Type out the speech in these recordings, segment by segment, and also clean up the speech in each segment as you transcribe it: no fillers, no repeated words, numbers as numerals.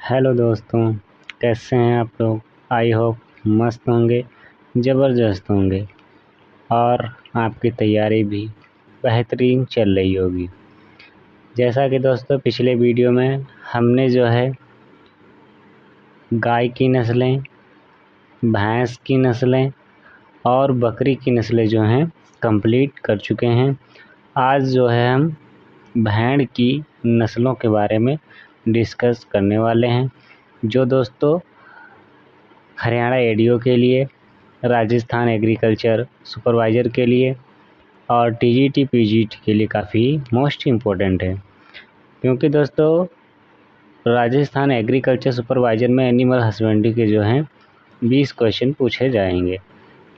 Hello दोस्तों, कैसे हैं आप लोग। आई होप मस्त होंगे, ज़बरदस्त होंगे और आपकी तैयारी भी बेहतरीन चल रही होगी। जैसा कि दोस्तों पिछले वीडियो में हमने जो है गाय की नस्लें, भैंस की नस्लें और बकरी की नस्लें जो हैं कंप्लीट कर चुके हैं। आज जो है हम भेड़ की नस्लों के बारे में डिस्कस करने वाले हैं, जो दोस्तों हरियाणा एडीओ के लिए, राजस्थान एग्रीकल्चर सुपरवाइज़र के लिए और टीजीटी पीजीटी के लिए काफ़ी मोस्ट इम्पोर्टेंट है। क्योंकि दोस्तों राजस्थान एग्रीकल्चर सुपरवाइज़र में एनिमल हस्बेंड्री के जो हैं 20 क्वेश्चन पूछे जाएंगे।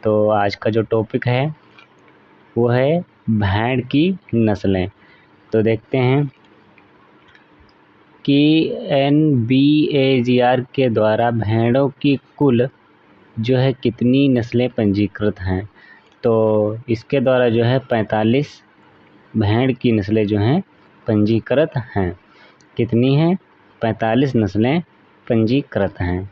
तो आज का जो टॉपिक है वो है भेड़ की नस्लें। तो देखते हैं कि NBAGR के द्वारा भेड़ों की कुल जो है कितनी नस्लें पंजीकृत हैं। तो इसके द्वारा जो है 45 भेड़ की नस्लें जो हैं पंजीकृत हैं। कितनी हैं? 45 नस्लें पंजीकृत हैं।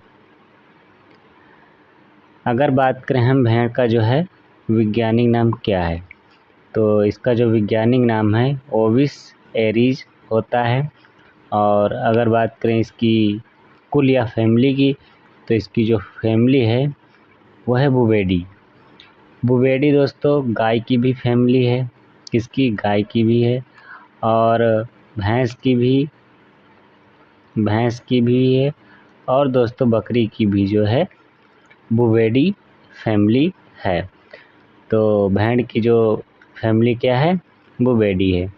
अगर बात करें हम भेड़ का जो है वैज्ञानिक नाम क्या है, तो इसका जो वैज्ञानिक नाम है ओविस एरीज होता है। और अगर बात करें इसकी कुल या फैमिली की, तो इसकी जो फैमिली है वो है बुवेडी। बुवेडी दोस्तों गाय की भी फैमिली है, किसकी? गाय की भी है और भैंस की भी है और दोस्तों बकरी की भी जो है बुवेडी फैमिली है। तो भेड़ की जो फैमिली क्या है? बुवेडी है।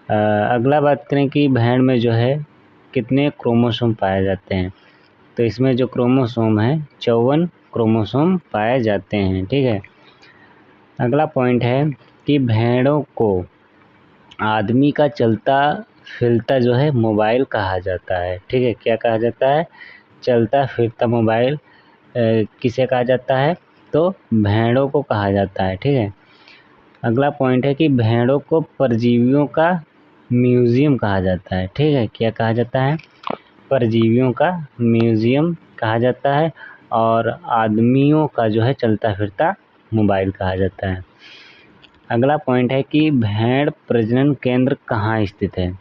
अगला बात करें कि भेड़ में जो है कितने क्रोमोसोम पाए जाते हैं, तो इसमें जो क्रोमोसोम है 54 क्रोमोसोम पाए जाते हैं। ठीक है। अगला पॉइंट है कि भेड़ों को आदमी का चलता फिरता जो है मोबाइल कहा जाता है। ठीक है, क्या कहा जाता है? चलता फिरता मोबाइल किसे कहा जाता है? तो भेड़ों को कहा जाता है। ठीक है। अगला पॉइंट है कि भेड़ों को परजीवियों का म्यूज़ियम कहा जाता है। ठीक है, क्या कहा जाता है? परजीवियों का म्यूज़ियम कहा जाता है और आदमियों का जो है चलता फिरता मोबाइल कहा जाता है। अगला पॉइंट है कि भेड़ प्रजनन केंद्र कहाँ स्थित है।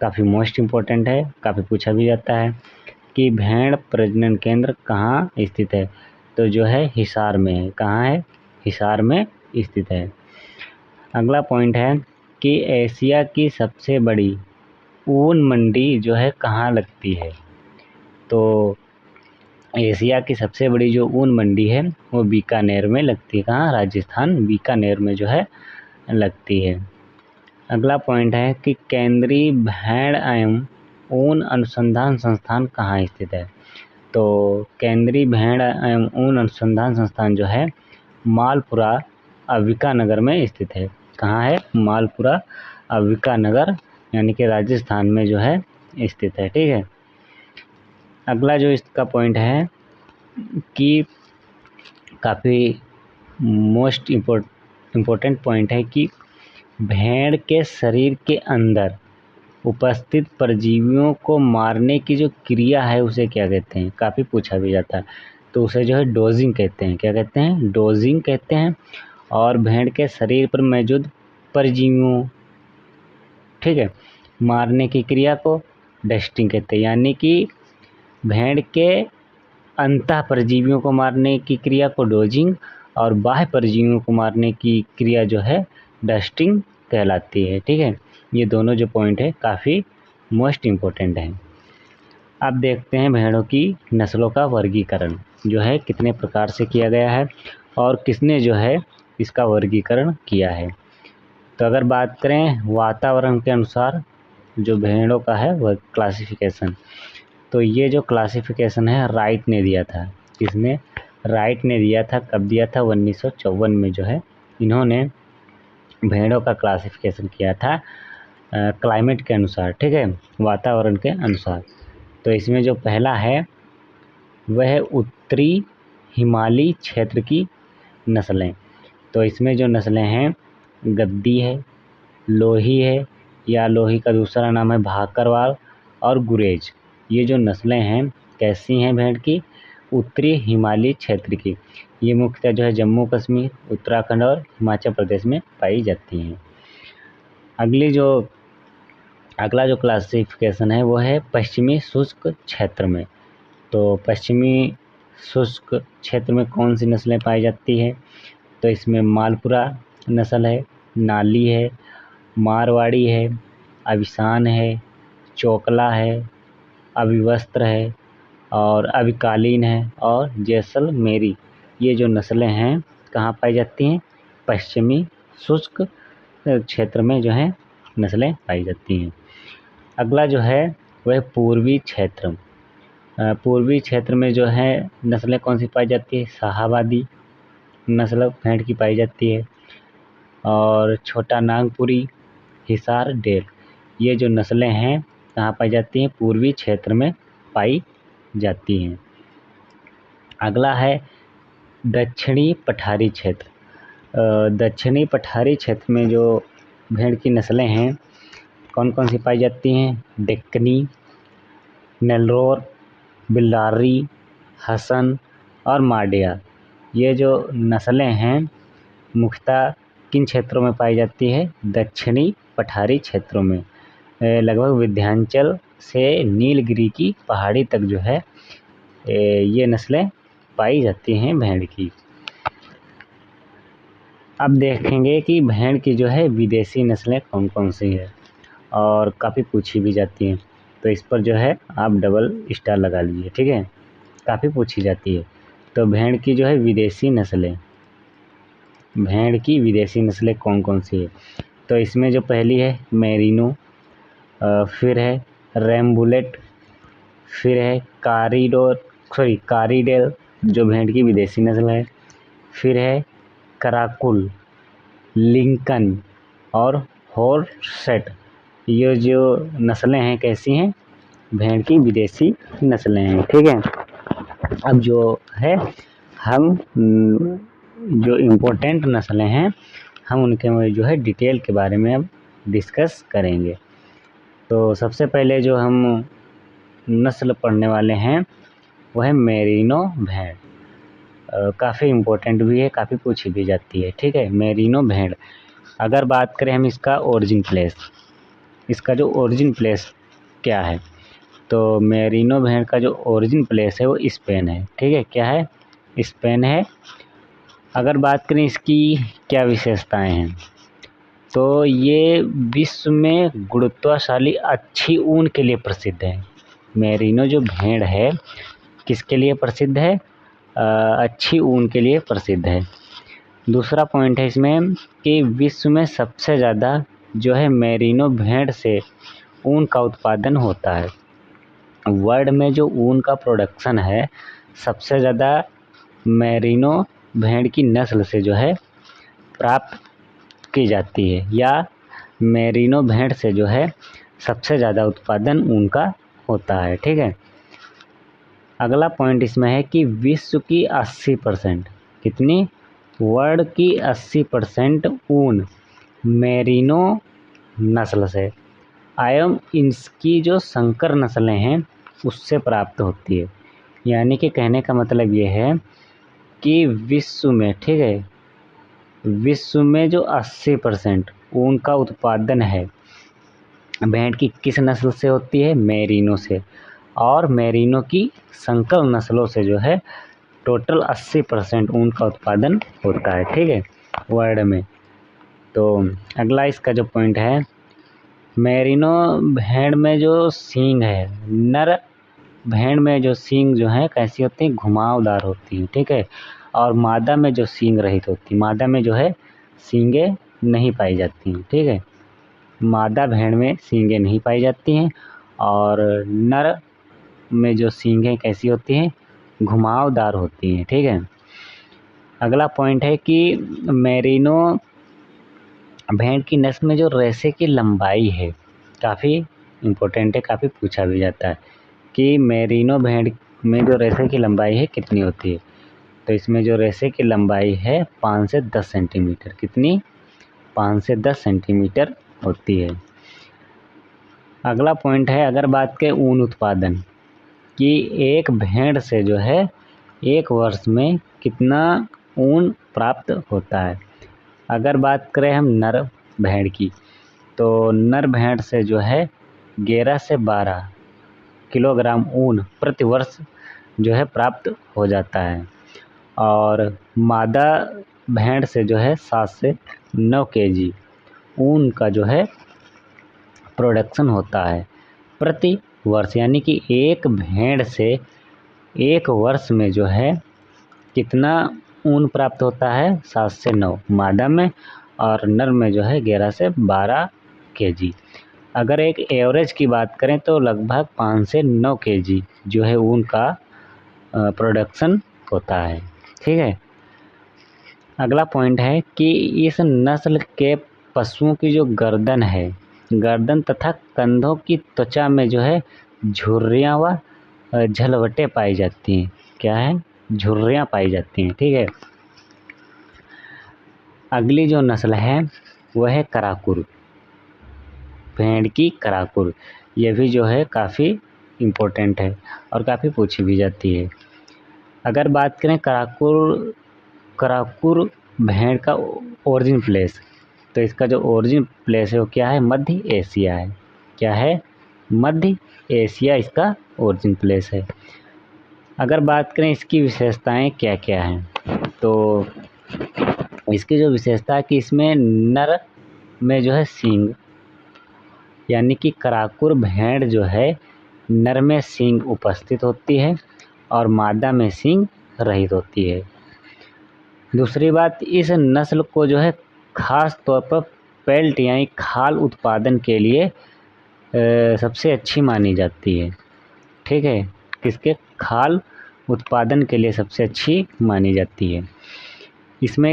काफ़ी मोस्ट इम्पोर्टेंट है, काफ़ी पूछा भी जाता है कि भेड़ प्रजनन केंद्र कहाँ स्थित है, तो जो है हिसार में है। कहाँ है? हिसार में स्थित है। अगला पॉइंट है कि एशिया की सबसे बड़ी ऊन मंडी जो है कहाँ लगती है, तो एशिया की सबसे बड़ी जो ऊन मंडी है वो बीकानेर में लगती है। कहाँ? राजस्थान, बीकानेर में जो है लगती है। अगला पॉइंट है कि केंद्रीय भेड़ एवं ऊन अनुसंधान संस्थान कहाँ स्थित है, तो केंद्रीय भेड़ एवं ऊन अनुसंधान संस्थान जो है मालपुरा अविका नगर में स्थित है। कहाँ है? मालपुरा अविका नगर, यानी कि राजस्थान में जो है स्थित है। ठीक है। अगला जो इसका पॉइंट है कि काफ़ी मोस्ट इम्पोर्टेंट पॉइंट है कि भेड़ के शरीर के अंदर उपस्थित परजीवियों को मारने की जो क्रिया है उसे क्या कहते हैं? काफ़ी पूछा भी जाता है। तो उसे जो है डोजिंग कहते हैं। क्या कहते हैं? डोजिंग कहते हैं। और भेड़ के शरीर पर मौजूद परजीवियों, ठीक है, मारने की क्रिया को डस्टिंग कहते हैं। यानी कि भेड़ के अंतः परजीवियों को मारने की क्रिया को डोजिंग और बाह्य परजीवियों को मारने की क्रिया जो है डस्टिंग कहलाती है। ठीक है। ये दोनों जो पॉइंट है काफ़ी मोस्ट इम्पोर्टेंट हैं। अब देखते हैं भेड़ों की नस्लों का वर्गीकरण जो है कितने प्रकार से किया गया है और किसने जो है इसका वर्गीकरण किया है। तो अगर बात करें वातावरण के अनुसार जो भेड़ों का है वह क्लासिफिकेशन, तो ये जो क्लासिफिकेशन है राइट ने दिया था। किसने? राइट ने दिया था। कब दिया था? 1954 में जो है इन्होंने भेड़ों का क्लासिफिकेशन किया था क्लाइमेट के अनुसार। ठीक है, वातावरण के अनुसार। तो इसमें जो पहला है वह उत्तरी हिमालयी क्षेत्र की नस्लें। तो इसमें जो नस्लें हैं गद्दी है, लोही है या लोही का दूसरा नाम है भाकरवाल और गुरेज। ये जो नस्लें हैं कैसी हैं भेड़ की? उत्तरी हिमालयी क्षेत्र की। ये मुख्यतः जो है जम्मू कश्मीर, उत्तराखंड और हिमाचल प्रदेश में पाई जाती हैं। अगला जो क्लासिफिकेशन है वो है पश्चिमी शुष्क क्षेत्र में। तो पश्चिमी शुष्क क्षेत्र में कौन सी नस्लें पाई जाती है? तो इसमें मालपुरा नस्ल है, नाली है, मारवाड़ी है, अविशान है, चोकला है, अभिवस्त्र है और अभिकालीन है और जैसलमेरी। ये जो नस्लें हैं कहाँ पाई जाती हैं? पश्चिमी शुष्क क्षेत्र में जो है नस्लें पाई जाती हैं। अगला जो है वह पूर्वी क्षेत्र। पूर्वी क्षेत्र में जो है नस्लें कौन सी पाई जाती है? शाहाबादी नस्ल भेड़ की पाई जाती है और छोटा नागपुरी, हिसार डेल। ये जो नस्लें हैं कहाँ पाई जाती हैं? पूर्वी क्षेत्र में पाई जाती हैं। अगला है दक्षिणी पठारी क्षेत्र। दक्षिणी पठारी क्षेत्र में जो भेड़ की नस्लें हैं कौन कौन सी पाई जाती हैं? डेक्कनी, नेल्लोर, बिल्लारी, हसन और मांड्या। ये जो नस्लें हैं मुख्यतः किन क्षेत्रों में पाई जाती है? दक्षिणी पठारी क्षेत्रों में। लगभग विंध्याचल से नीलगिरी की पहाड़ी तक जो है ये नस्लें पाई जाती हैं भेड़ की। अब देखेंगे कि भेड़ की जो है विदेशी नस्लें कौन कौन सी है और काफ़ी पूछी भी जाती हैं। तो इस पर जो है आप डबल स्टार लगा लीजिए, ठीक है, काफ़ी पूछी जाती है। तो भेड़ की जो है विदेशी नस्लें, भेड़ की विदेशी नस्लें कौन कौन सी है? तो इसमें जो पहली है मेरिनो, फिर है रैम्बुलेट, फिर है कारीडेल जो भेड़ की विदेशी नस्ल है, फिर है कराकुल, लिंकन और हॉर्सेट। ये जो नस्लें हैं कैसी हैं? भेड़ की विदेशी नस्लें हैं, ठीक है। अब जो है हम जो इम्पोर्टेंट नस्लें हैं हम उनके जो है डिटेल के बारे में अब डिस्कस करेंगे। तो सबसे पहले जो हम नस्ल पढ़ने वाले हैं वो है मेरिनो भेड़। काफ़ी इम्पोर्टेंट भी है, काफ़ी पूछी भी जाती है, ठीक है। मेरिनो भेड़, अगर बात करें हम इसका ओरिजिन प्लेस, इसका जो ओरिजिन प्लेस क्या है? तो मेरिनो भेड़ का जो ओरिजिन प्लेस है वो स्पेन है, ठीक है। क्या है? स्पेन है। अगर बात करें इसकी क्या विशेषताएं हैं, तो ये विश्व में गुरुत्वशाली अच्छी ऊन के लिए प्रसिद्ध है। मेरिनो जो भेड़ है किसके लिए प्रसिद्ध है? अच्छी ऊन के लिए प्रसिद्ध है। दूसरा पॉइंट है इसमें कि विश्व में सबसे ज़्यादा जो है मेरिनो भेड़ से ऊन का उत्पादन होता है। वर्ल्ड में जो ऊन का प्रोडक्शन है सबसे ज़्यादा मेरिनो भेड़ की नस्ल से जो है प्राप्त की जाती है, या मेरिनो भेड़ से जो है सबसे ज़्यादा उत्पादन ऊन का होता है, ठीक है। अगला पॉइंट इसमें है कि विश्व की 80%, कितनी? वर्ल्ड की 80% ऊन मेरिनो नस्ल से एवं इनकी जो संकर नस्लें हैं उससे प्राप्त होती है। यानी कि कहने का मतलब ये है कि विश्व में, ठीक है, विश्व में जो 80% ऊन का उत्पादन है भेड़ की किस नस्ल से होती है? मेरिनो से। और मेरिनो की संकर नस्लों से जो है टोटल 80% ऊन का उत्पादन होता है, ठीक है, वर्ल्ड में। तो अगला इसका जो पॉइंट है, मेरिनो भेड़ में जो सींग है, नर भेड़ में जो सींग जो है कैसी होती हैं? घुमावदार होती हैं, ठीक है। और मादा में जो सींग रहित होती, मादा में जो है सींगे नहीं पाई जाती हैं, ठीक है। मादा भेड़ में सींगे नहीं पाई जाती हैं और नर में जो सींगें कैसी होती हैं? घुमावदार होती हैं, ठीक है। अगला पॉइंट है कि मेरिनो भेड़ की नस्ल में जो रेशे की लंबाई है काफ़ी इम्पोर्टेंट है, काफ़ी पूछा भी जाता है कि मेरिनो भेड़ में जो रेशे की लंबाई है कितनी होती है? तो इसमें जो रेशे की लंबाई है 5 से 10 सेंटीमीटर, कितनी? 5 से 10 सेंटीमीटर होती है। अगला पॉइंट है, अगर बात करें ऊन उत्पादन, कि एक भेड़ से जो है एक वर्ष में कितना ऊन प्राप्त होता है। अगर बात करें हम नर भेड़ की, तो नर भेड़ से जो है 11 से 12 किलोग्राम ऊन प्रति वर्ष जो है प्राप्त हो जाता है, और मादा भेड़ से जो है 7 से 9 केजी ऊन का जो है प्रोडक्शन होता है प्रति वर्ष। यानी कि एक भेड़ से एक वर्ष में जो है कितना ऊन प्राप्त होता है, 7 से 9 मादा में, और नर में जो है 11 से 12 केजी। अगर एक एवरेज की बात करें तो लगभग 5 से 9 केजी जो है ऊन का प्रोडक्शन होता है। ठीक है। अगला पॉइंट है कि इस नस्ल के पशुओं की जो गर्दन है, गर्दन तथा कंधों की त्वचा में जो है झुर्रियाँ व झलवटें पाई जाती हैं। क्या है? झुर्रियाँ पाई जाती हैं। ठीक है। अगली जो नस्ल है वह है कराकुर, भेड़ की कराकुर। यह भी जो है काफ़ी इम्पोर्टेंट है और काफ़ी पूछी भी जाती है। अगर बात करें कराकुर भेड़ का ओरिजिन प्लेस, तो इसका जो ओरिजिन प्लेस है वो क्या है? मध्य एशिया है। क्या है? मध्य एशिया इसका ओरिजिन प्लेस है। अगर बात करें इसकी विशेषताएं क्या क्या हैं, तो इसकी जो विशेषता है कि इसमें नर में जो है सींग, यानी कि कराकुर भेड़ जो है नर में सींग उपस्थित होती है और मादा में सींग रहित होती है। दूसरी बात, इस नस्ल को जो है खास तौर पर पेल्ट यानी खाल उत्पादन के लिए सबसे अच्छी मानी जाती है। ठीक है। किसके? खाल उत्पादन के लिए सबसे अच्छी मानी जाती है। इसमें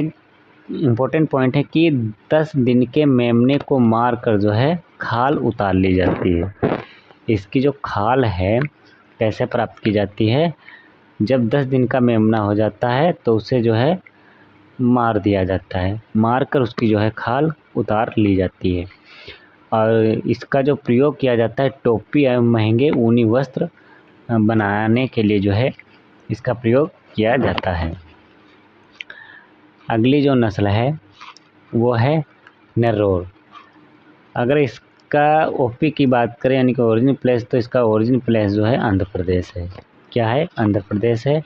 इम्पोर्टेंट पॉइंट है कि 10 दिन के मेमने को मार कर जो है खाल उतार ली जाती है। इसकी जो खाल है कैसे प्राप्त की जाती है? जब 10 दिन का मेमना हो जाता है तो उसे जो है मार दिया जाता है, मार कर उसकी जो है खाल उतार ली जाती है, और इसका जो प्रयोग किया जाता है टोपी एवं महंगे ऊनी वस्त्र बनाने के लिए जो है इसका प्रयोग किया जाता है। अगली जो नस्ल है वो है नेर्रोर। अगर इसका ओपी की बात करें यानी कि ओरिजिन प्लेस, तो इसका ओरिजिन प्लेस जो है आंध्र प्रदेश है। क्या है? आंध्र प्रदेश है।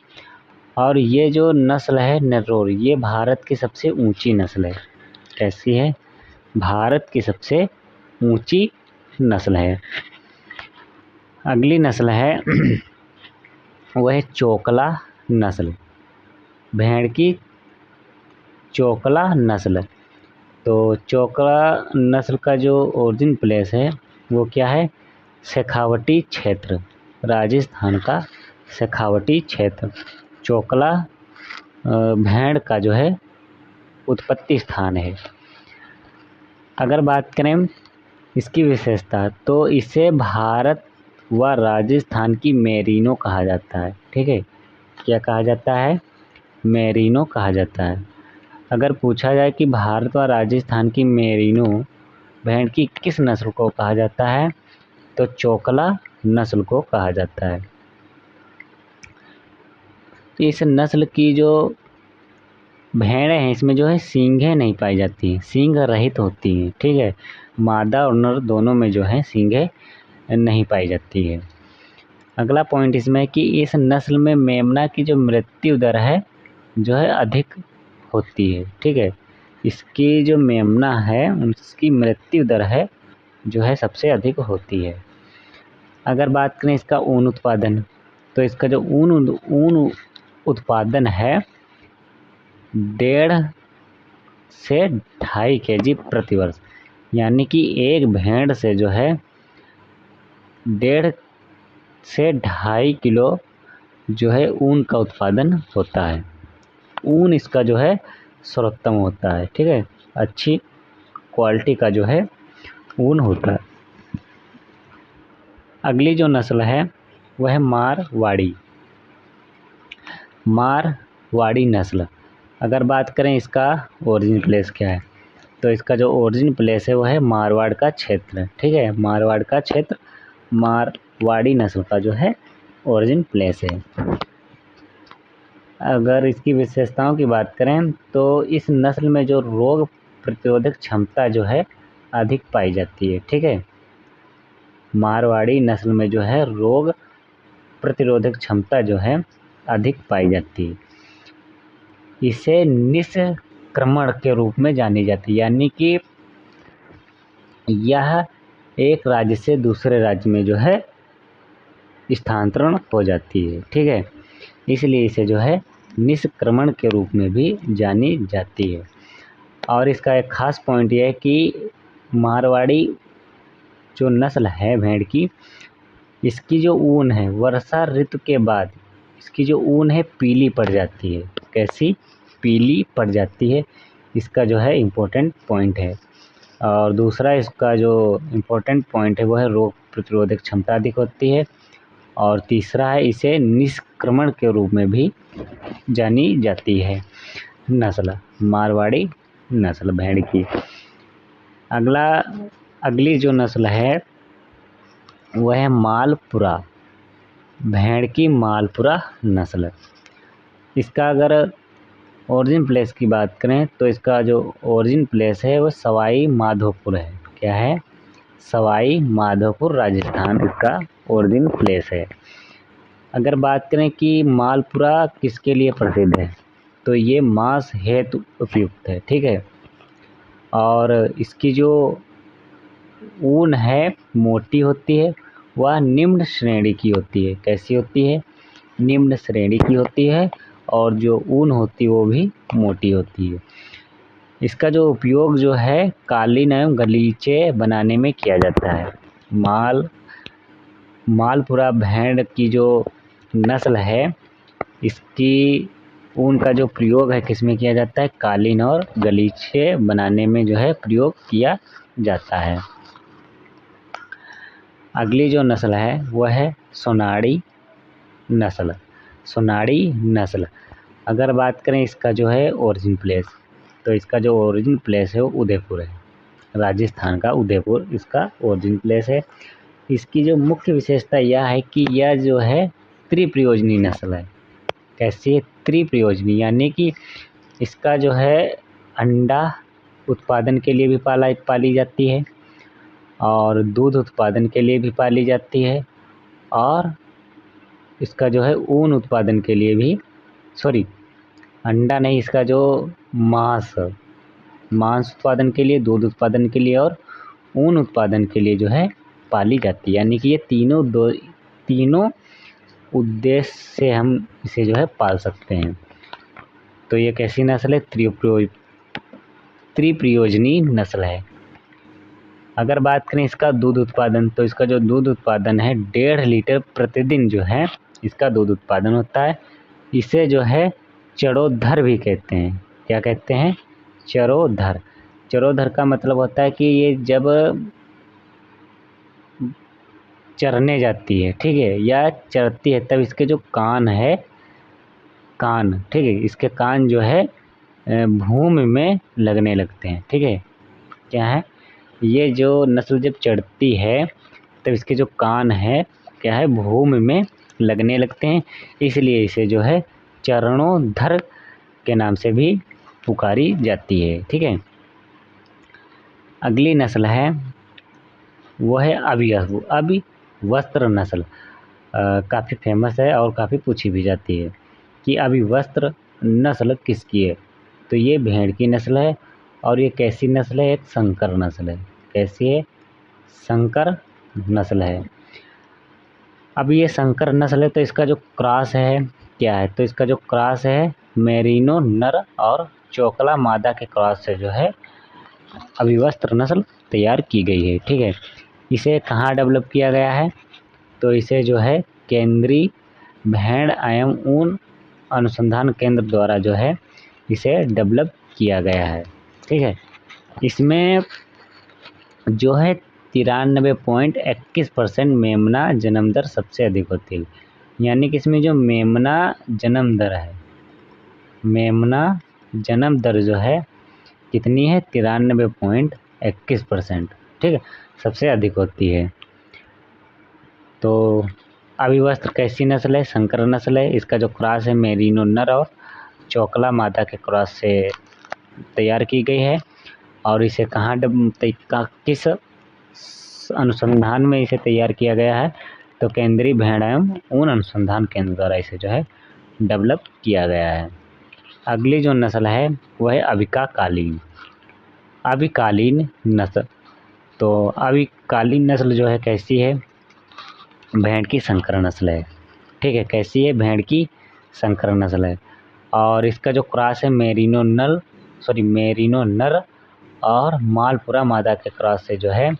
और ये जो नस्ल है नेर्रोर, ये भारत की सबसे ऊंची नस्ल है। कैसी है? भारत की सबसे ऊंची नस्ल है। अगली नस्ल है वह है चोकला नस्ल, भेड़ की चोकला नस्ल। तो चोकला नस्ल का जो ओरिजिन प्लेस है वो क्या है? शेखावटी क्षेत्र, राजस्थान का शेखावटी क्षेत्र चोकला भेड़ का जो है उत्पत्ति स्थान है। अगर बात करें इसकी विशेषता, तो इसे भारत व राजस्थान की मेरिनो कहा जाता है। ठीक है। क्या कहा जाता है? मेरिनो कहा जाता है। अगर पूछा जाए कि भारत व राजस्थान की मेरिनो भेड़ की किस नस्ल को कहा जाता है, तो चोकला नस्ल को कहा जाता है। इस नस्ल की जो भेड़ें हैं इसमें जो है सींगें नहीं पाई जाती हैं, सींग रहित होती हैं। ठीक है। मादा और नर दोनों में जो है सींगें नहीं पाई जाती है। अगला पॉइंट इसमें है कि इस नस्ल में मेमना की जो मृत्यु दर है जो है अधिक होती है। ठीक है। इसकी जो मेमना है उसकी मृत्यु दर है जो है सबसे अधिक होती है। अगर बात करें इसका ऊन उत्पादन, तो इसका जो ऊन उत्पादन है 1.5 से 2.5 केजी प्रति वर्ष, यानी कि एक भेड़ से जो है 1.5 से 2.5 किलो जो है ऊन का उत्पादन होता है। ऊन इसका जो है सर्वोत्तम होता है। ठीक है। अच्छी क्वालिटी का जो है ऊन होता है। अगली जो नस्ल है वह है मारवाड़ी, मारवाड़ी नस्ल। अगर बात करें इसका ओरिजिन प्लेस क्या है, तो इसका जो ओरिजिन प्लेस है वह है मारवाड़ का क्षेत्र। ठीक है। मारवाड़ का क्षेत्र मारवाड़ी नस्ल का जो है ओरिजिन प्लेस है। अगर इसकी विशेषताओं की बात करें तो इस नस्ल में जो रोग प्रतिरोधक क्षमता जो है अधिक पाई जाती है। ठीक है, मारवाड़ी नस्ल में जो है रोग प्रतिरोधक क्षमता जो है अधिक पाई जाती है। इसे निष्क्रमण के रूप में जानी जाती है, यानी कि यह एक राज्य से दूसरे राज्य में जो है स्थानांतरण हो जाती है। ठीक है, इसलिए इसे जो है निष्क्रमण के रूप में भी जानी जाती है। और इसका एक खास पॉइंट यह है कि मारवाड़ी जो नस्ल है भेड़ की, इसकी जो ऊन है वर्षा ऋतु के बाद इसकी जो ऊन है पीली पड़ जाती है। कैसी? पीली पड़ जाती है। इसका जो है इम्पोर्टेंट पॉइंट है। और दूसरा इसका जो इम्पोर्टेंट पॉइंट है वो है रोग प्रतिरोधक क्षमता अधिक होती है। और तीसरा है इसे निष्क्रमण के रूप में भी जानी जाती है नस्ल, मारवाड़ी नस्ल भेड़ की। अगली जो नस्ल है वह है मालपुरा भेड़ की, मालपुरा नस्ल। इसका अगर ओरिजिन प्लेस की बात करें तो इसका जो ओरिजिन प्लेस है वो सवाई माधोपुर है। क्या है? सवाई माधोपुर राजस्थान इसका ओरिजिन प्लेस है। अगर बात करें कि मालपुरा किसके लिए प्रसिद्ध है तो ये मांस हेतु उपयुक्त है। ठीक है, और इसकी जो ऊन है मोटी होती है, वह निम्न श्रेणी की होती है। कैसी होती है? निम्न श्रेणी की होती है। और जो ऊन होती है वो भी मोटी होती है। इसका जो उपयोग जो है कालीन एवं गलीचे बनाने में किया जाता है। मालपुरा भेड़ की जो नस्ल है इसकी ऊन का जो प्रयोग है किस में किया जाता है? कालीन और गलीचे बनाने में जो है प्रयोग किया जाता है। अगली जो नस्ल है वह है सोनाड़ी नस्ल। सोनाड़ी नस्ल अगर बात करें इसका जो है ओरिजिन प्लेस, तो इसका जो ओरिजिन प्लेस है वो उदयपुर है। राजस्थान का उदयपुर इसका ओरिजिन प्लेस है। इसकी जो मुख्य विशेषता यह है कि यह जो है त्रिप्रयोजनी नस्ल है। कैसी है? त्रिप्रयोजनी, यानी कि इसका जो है अंडा उत्पादन के लिए भी पाली जाती है और दूध उत्पादन के लिए भी पाली जाती है और इसका जो है ऊन उत्पादन के लिए भी, अंडा नहीं, इसका जो मांस उत्पादन के लिए, दूध उत्पादन के लिए और ऊन उत्पादन के लिए जो है पाली जाती है। यानी कि ये तीनों उद्देश्य से हम इसे जो है पाल सकते हैं। तो ये कैसी नस्ल है? त्रिप्रयोजनी नस्ल है। अगर बात करें इसका दूध उत्पादन, तो इसका जो दूध उत्पादन है 1.5 लीटर प्रतिदिन जो है इसका दूध उत्पादन होता है। इसे जो है चरोधर भी कहते हैं। क्या कहते हैं? चरोधर। चरोधर का मतलब होता है कि ये जब चरने जाती है, ठीक है, या चरती है, तब इसके जो कान है, ठीक है, इसके कान जो है भूमि में लगने लगते हैं। ठीक है, क्या है? ये जो नस्ल जब चढ़ती है तब इसके जो कान है क्या है? भूमि में लगने लगते हैं। इसलिए इसे जो है चरणोधर के नाम से भी पुकारी जाती है। ठीक है, अगली नस्ल है वो है अभिवस्त्र नस्ल। काफ़ी फेमस है और काफ़ी पूछी भी जाती है कि अभिवस्त्र नस्ल किसकी है। तो ये भेड़ की नस्ल है और ये कैसी नस्ल है? एक संकर नस्ल है। कैसी है? संकर नस्ल है। अब ये संकर नस्ल है तो इसका जो क्रॉस है क्या है? तो इसका जो क्रॉस है मेरिनो नर और चोकला मादा के क्रॉस से जो है अभिवस्त्र नस्ल तैयार की गई है। ठीक है, इसे कहाँ डेवलप किया गया है? तो इसे जो है केंद्रीय भेड़ एवं ऊन अनुसंधान केंद्र द्वारा जो है इसे डेवलप किया गया है। ठीक है, इसमें जो है 93.21% मेमना जन्म दर सबसे अधिक होती है। यानी कि इसमें जो मेमना जन्म दर है, मेमना जन्म दर जो है कितनी है? 93.21%। ठीक है, सबसे अधिक होती है। तो अभिवस्त्र कैसी नस्ल है? संकर नस्ल है। इसका जो क्रॉस है मेरिनो नर और चोकला मादा के क्रॉस से तैयार की गई है। और इसे कहाँ किस अनुसंधान में इसे तैयार किया गया है? तो केंद्रीय भेड़ एवं ऊन अनुसंधान केंद्र द्वारा इसे जो है डेवलप किया गया है। अगली जो नस्ल है वह है अविकाकालीन। अविकालीन नस्ल, तो अविकालीन नस्ल जो है कैसी है? भेड़ की संकर नस्ल है। ठीक है, कैसी है? भेड़ की संकर नस्ल है। और इसका जो क्रॉस है मेरिनो नर और मालपुरा मादा के क्रॉस से जो है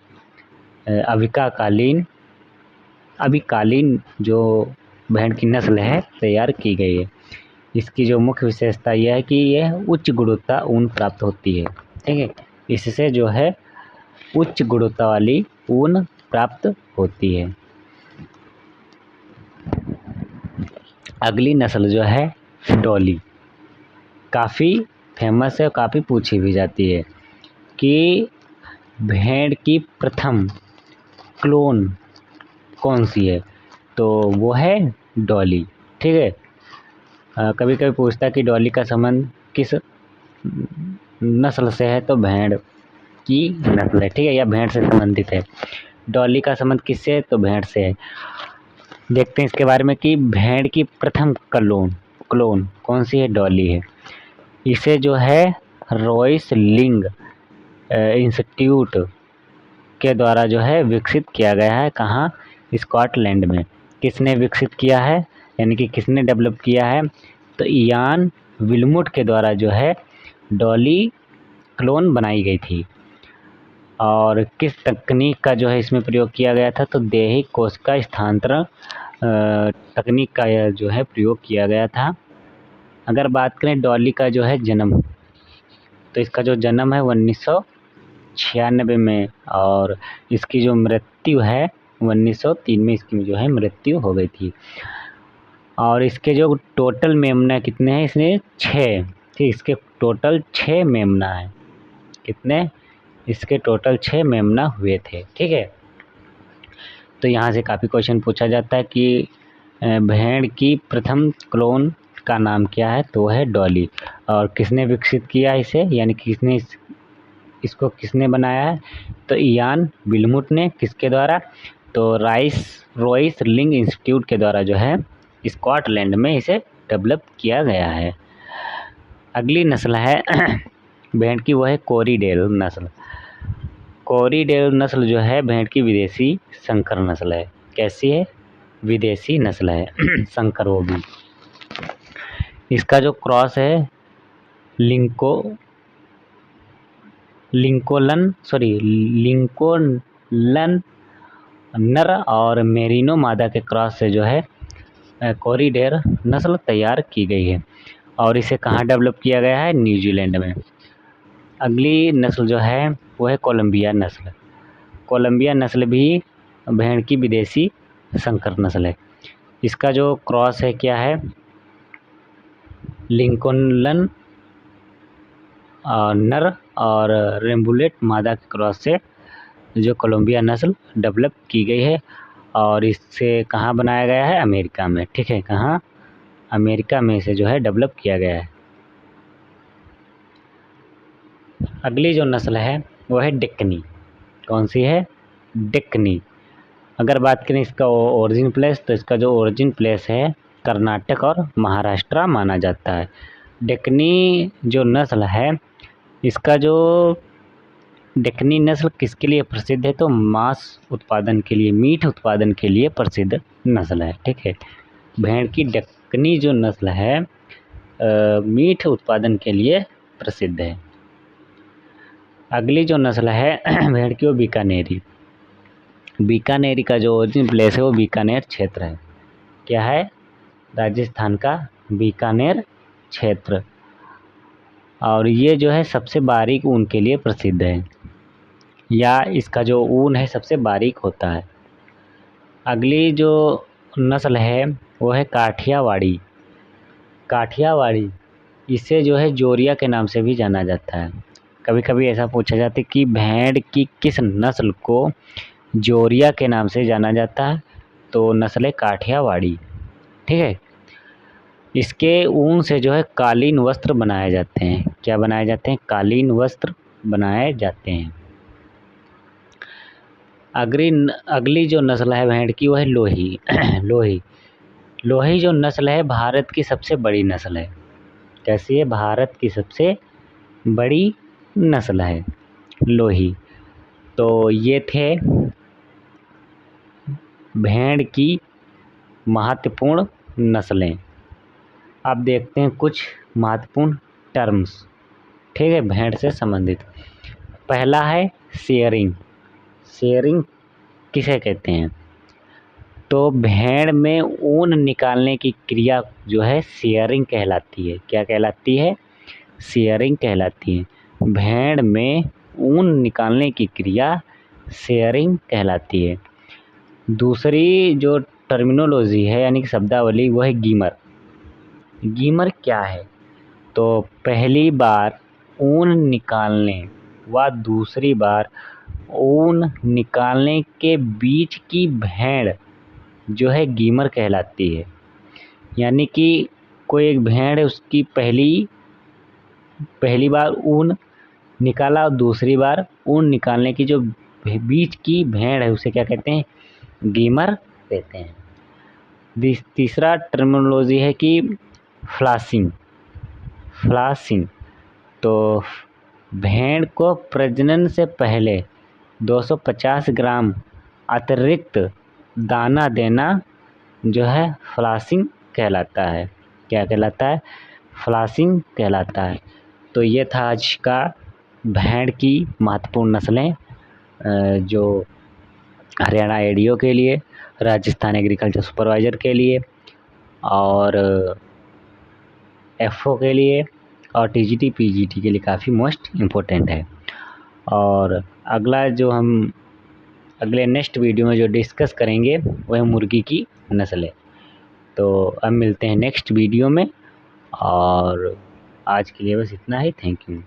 अविकालीन जो भेड़ की नस्ल है तैयार की गई है। इसकी जो मुख्य विशेषता यह है कि यह उच्च गुणवत्ता ऊन प्राप्त होती है। ठीक है, इससे जो है उच्च गुणवत्ता वाली ऊन प्राप्त होती है। अगली नस्ल जो है डॉली, काफ़ी फेमस है और काफ़ी पूछी भी जाती है कि भेड़ की प्रथम क्लोन कौन सी है? तो वो है डॉली। ठीक है, कभी कभी पूछता है कि डॉली का संबंध किस नस्ल से है? तो भेड़ की नस्ल है। ठीक है, या भेड़ से संबंधित है। डॉली का संबंध किससे है? तो भेड़ से है। देखते हैं इसके बारे में कि भेड़ की प्रथम क्लोन कौन सी है? डॉली है। इसे जो है रॉइस लिंग इंस्टीट्यूट के द्वारा जो है विकसित किया गया है। कहाँ? स्कॉटलैंड में। किसने विकसित किया है, यानी कि किसने डेवलप किया है? तो इयान विल्मुट के द्वारा जो है डॉली क्लोन बनाई गई थी। और किस तकनीक का जो है इसमें प्रयोग किया गया था? तो दैहिक कोशिका स्थानांतरण तकनीक का यह जो है प्रयोग किया गया था। अगर बात करें डॉली का जो है जन्म, तो इसका जो जन्म है 1996 में, और इसकी जो मृत्यु है 1903 में इसकी जो है मृत्यु हो गई थी। और इसके जो टोटल मेमना कितने हैं? इसने 6। ठीक, इसके टोटल 6 मेमना है। कितने? इसके टोटल 6 मेमना हुए थे। ठीक है, तो यहाँ से काफ़ी क्वेश्चन पूछा जाता है कि भेड़ की प्रथम क्लोन का नाम क्या है? तो है डॉली। और किसने विकसित किया इसे, यानी किसने इसको किसने बनाया है? तो इयान विल्मुट ने। किसके द्वारा? तो रॉइस लिंग इंस्टीट्यूट के द्वारा जो है स्कॉटलैंड में इसे डेवलप किया गया है। अगली नस्ल है भेड़ की, वो है कोरिडेल नस्ल। कोरिडेल नस्ल जो है भेड़ की विदेशी संकर नस्ल है। कैसी है? विदेशी नस्ल है संकर वो भी। इसका जो क्रॉस है लिंकोलन नर और मेरिनो मादा के क्रॉस से जो है कोरिडेल नस्ल तैयार की गई है। और इसे कहाँ डेवलप किया गया है? न्यूजीलैंड में। अगली नस्ल जो है वो है कोलंबिया नस्ल। कोलंबिया नस्ल भी भेड़ की विदेशी संकर नस्ल है। इसका जो क्रॉस है क्या है? लिंकोलन नर और रेम्बुलेट मादा के क्रॉस से जो कोलंबिया नस्ल डेवलप की गई है। और इससे कहाँ बनाया गया है? अमेरिका में। ठीक है, कहाँ? अमेरिका में इसे जो है डेवलप किया गया है। अगली जो नस्ल है वो है डेक्कनी। कौन सी है? डेक्कनी। अगर बात करें इसका ओरिजिन प्लेस, तो इसका जो ओरिजिन प्लेस है कर्नाटक और महाराष्ट्र माना जाता है। डेक्कनी जो नस्ल है, इसका जो डेक्कनी नस्ल किसके लिए प्रसिद्ध है? तो मांस उत्पादन के लिए, मीट उत्पादन के लिए प्रसिद्ध नस्ल है। ठीक है, भेड़ की डेक्कनी जो नस्ल है मीट उत्पादन के लिए प्रसिद्ध है। अगली जो नस्ल है भेड़ की, वो बीकानेरी। बीकानेरी का जो ओरिजिन प्लेस है वो बीकानेर क्षेत्र है। क्या है? राजस्थान का बीकानेर क्षेत्र। और ये जो है सबसे बारीक ऊन के लिए प्रसिद्ध है, या इसका जो ऊन है सबसे बारीक होता है। अगली जो नस्ल है वो है काठियावाड़ी। काठियावाड़ी, इसे जो है जोरिया के नाम से भी जाना जाता है। कभी कभी ऐसा पूछा जाता है कि भेड़ की किस नस्ल को जोरिया के नाम से जाना जाता है? तो नस्ल है काठियावाड़ी। ठीक है, इसके ऊन से जो है कालीन वस्त्र बनाए जाते हैं। क्या बनाए जाते हैं? कालीन वस्त्र बनाए जाते हैं। अगली जो नस्ल है भेड़ की वो है लोही। लोही लोही जो नस्ल है भारत की सबसे बड़ी नस्ल है। कैसी है? भारत की सबसे बड़ी नस्ल है लोही। तो ये थे भेड़ की महत्वपूर्ण नस्लें। अब देखते हैं कुछ महत्वपूर्ण टर्म्स। ठीक है, भेड़ से संबंधित। पहला है शेयरिंग। शेयरिंग किसे कहते हैं? तो भेड़ में ऊन निकालने की क्रिया जो है शेयरिंग कहलाती है। क्या कहलाती है? शेयरिंग कहलाती है। भेड़ में ऊन निकालने की क्रिया शेयरिंग कहलाती है। दूसरी जो टर्मिनोलॉजी है यानी कि शब्दावली वो है गीमर। गीमर क्या है? तो पहली बार ऊन निकालने व दूसरी बार ऊन निकालने के बीच की भेड़ जो है गीमर कहलाती है। यानी कि कोई एक भेड़ है, उसकी पहली बार ऊन निकाला और दूसरी बार ऊन निकालने की जो बीच की भेड़ है उसे क्या कहते हैं? गीमर कहते हैं। तीसरा टर्मिनोलॉजी है कि फ्लासिंग। फ्लासिंग तो भेड़ को प्रजनन से पहले 250 ग्राम अतिरिक्त दाना देना जो है फ्लासिंग कहलाता है। क्या कहलाता है? फ्लासिंग कहलाता है। तो ये था आज का भेड़ की महत्वपूर्ण नस्लें, जो हरियाणा एडीओ के लिए, राजस्थान एग्रीकल्चर सुपरवाइज़र के लिए और एफओ के लिए और टीजीटी पीजीटी के लिए काफ़ी मोस्ट इम्पोर्टेंट है। और अगले नेक्स्ट वीडियो में जो डिस्कस करेंगे वह मुर्गी की नस्ल है। तो अब मिलते हैं नेक्स्ट वीडियो में, और आज के लिए बस इतना ही। Thank you.